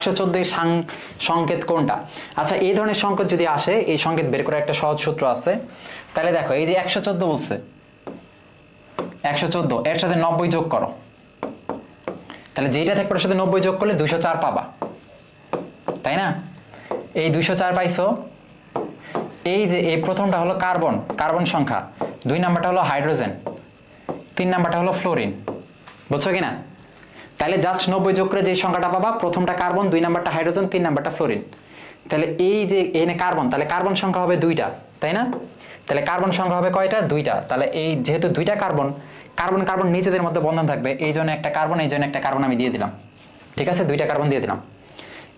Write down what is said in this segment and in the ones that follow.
114 এর সংকেত কোনটা? আচ্ছা, এই ধরনের সংকেত যদি আসে, এই সংকেত বের করার একটা সহজ সূত্র আছে। তাহলে দেখো, এই যে 114 বলছে, 114 এর সাথে 90 যোগ করো, তাহলে যেটা থাকবে ওর সাথে 90 যোগ করলে 204 পাবা, তাই না? এই 204 পাইছো। এই যে এই প্রথমটা হলো কার্বন, কার্বন সংখ্যা, 2 নাম্বারটা হলো হাইড্রোজেন, 3 নাম্বারটা হলো ফ্লোরিন। বুঝছো কিনা? তাহলে জাস্ট 90 যোগ করে যে সংখ্যাটা পাবা, প্রথমটা কার্বন, 2 নাম্বারটা হাইড্রোজেন, 3 নাম্বারটা ফ্লোরিন। তাহলে এই যে এখানে কার্বন, তাহলে কার্বন সংখ্যা হবে 2টা, তাই না? তাহলে কার্বন সংখ্যা হবে কয়টা? 2টা। তাহলে এই যেহেতু 2টা কার্বন, কার্বন কার্বন নিজেদের মধ্যে বন্ধন থাকবে, এই জন্য একটা কার্বন, এই জন্য একটা কার্বন আমি দিয়ে দিলাম। ঠিক আছে, 2টা কার্বন দিয়ে দিলাম।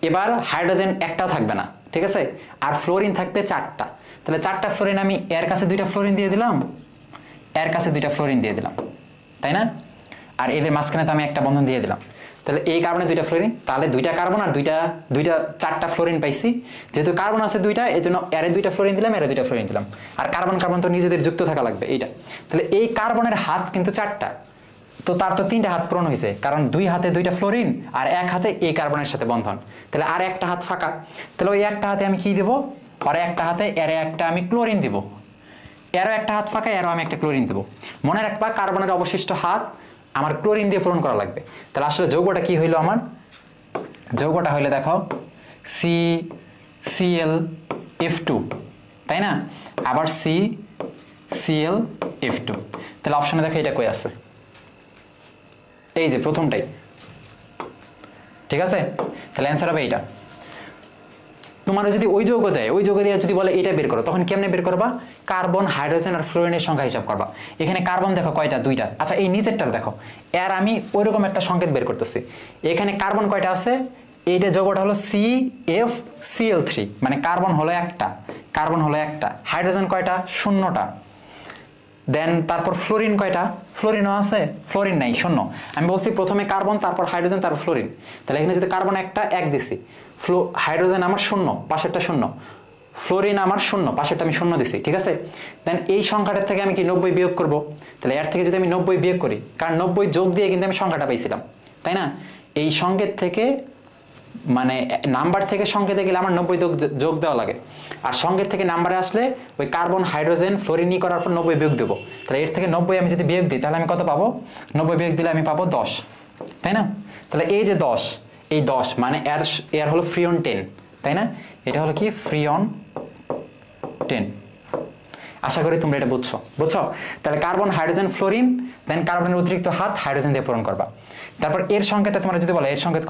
এবার হাইড্রোজেন একটাও থাকবে না, ঠিক আছে? আর ফ্লোরিন থাকবে 4টা। তাহলে 4টা ফ্লোরিন আমি এর কাছে 2টা ফ্লোরিন দিয়ে দিলাম, এর কাছে 2টা ফ্লোরিন দিয়ে দিলাম, তাই না? আর এদের মাঝখানে তো আমি একটা বন্ধন দিয়ে দিলাম। তাহলে এই কার্বনে 2টা ফ্লোরিন, তাহলে 2টা কার্বন আর 4টা ফ্লোরিন পাইছি। যেহেতু কার্বন আছে 2টা, এই জন্য এর 2টা ফ্লোরিন দিলাম, এর 2টা ফ্লোরিন দিলাম। আর কার্বন কার্বন তো নিজেদের যুক্ত থাকা লাগবে, এইটা। তাহলে এই কার্বনের হাত কিন্তু 4টা, তো তার তো 3টা হাত পূরণ হয়েছে, কারণ 2 হাতে 2টা ফ্লোরিন আর 1 হাতে এই কার্বনের সাথে বন্ধন। তাহলে আর একটা হাত ফাঁকা। তাহলে ওই একটা হাতে আমি কি দেব? আর একটা হাতে এর একটা আমি ক্লোরিন দিব, এরও একটা হাত ফাঁকা, এরও আমি একটা ক্লোরিন দেব। মনে রাখবা, কার্বনের অবশিষ্ট হাত আমার ক্লোরিন দিয়ে পূরণ করা লাগবে। তাহলে আসলে যৌগটা কি হইলো আমার? যৌগটা হইলে দেখো CClF2, তাই না? আবার CClF2। তাহলে অপশনে দেখো এটা কই আছে, এই যে প্রথমটাই, ঠিক আছে? তাহলে অ্যান্সার হবে এইটা। তোমার যদি ওই যৌগ দেয়, ওই যৌগ দিয়ে যদি বলে এটা বের করো, তখন কেমনে বের করবা? কার্বন, হাইড্রোজেন আর ফ্লোরিনের সংখ্যা হিসাব করবা। এখানে কার্বন দেখো কয়টা? 2টা। আচ্ছা, এই নিচেরটার দেখো, এর আমি ওইরকম একটা সংকেত বের করতেছি। এখানে কার্বন কয়টা আছে? এইটা যৌগটা হলো CFCl3, মানে কার্বন হলো একটা, কার্বন হলো একটা। হাইড্রোজেন কয়টা? 0টা। দেন তারপর ফ্লোরিন কয়টা? ফ্লোরিনও আছে? ফ্লোরিন নাই, 0। আমি বলছি প্রথমে কার্বন, তারপর হাইড্রোজেন, তারপর ফ্লোরিন। তাহলে এখানে যদি কার্বন একটা, 1 দিছি। হাইড্রোজেন আমার 0, পাশেরটা 0। ফ্লোরিন আমার 0, পাশেরটা আমি 0 দিছি, ঠিক আছে? দেন এই সংখ্যাটার থেকে আমি কি 90 বিয়োগ করব। তাহলে এর থেকে যদি আমি 90 বিয়োগ করি, কারণ 90 যোগ দিয়ে কিন্তু আমি সংখ্যাটা পাইছিলাম, তাই না? এই সংকেত থেকে, মানে নাম্বার থেকে সংকেতে গেলে আমার 90 যোগ দেওয়া লাগে। আর সংকেত থেকে নাম্বারে আসলে ওই কার্বন, হাইড্রোজেন, ফ্লোরিন করার পর 90 বিয়োগ দেবো। তাহলে এর থেকে 90 আমি যদি বিয়োগ দিই, তাহলে আমি কত পাবো? 90 বিয়োগ দিলে আমি পাবো 10, তাই না? তাহলে এই যে 10, এই 10 মানে এর হলো ফ্রিয়ন 10, তাই না? এটা হলো কি? ফ্রিয়ন 10। আশা করি তোমরা এটা বুঝছো। তাহলে কার্বন, হাইড্রোজেন, ফ্লোরিন, দেন কার্বনের অতিরিক্ত হাত হাইড্রোজেন দিয়ে পূরণ করবা। তারপর এর সংকেতে তোমরা যদি বলো এর সংকেত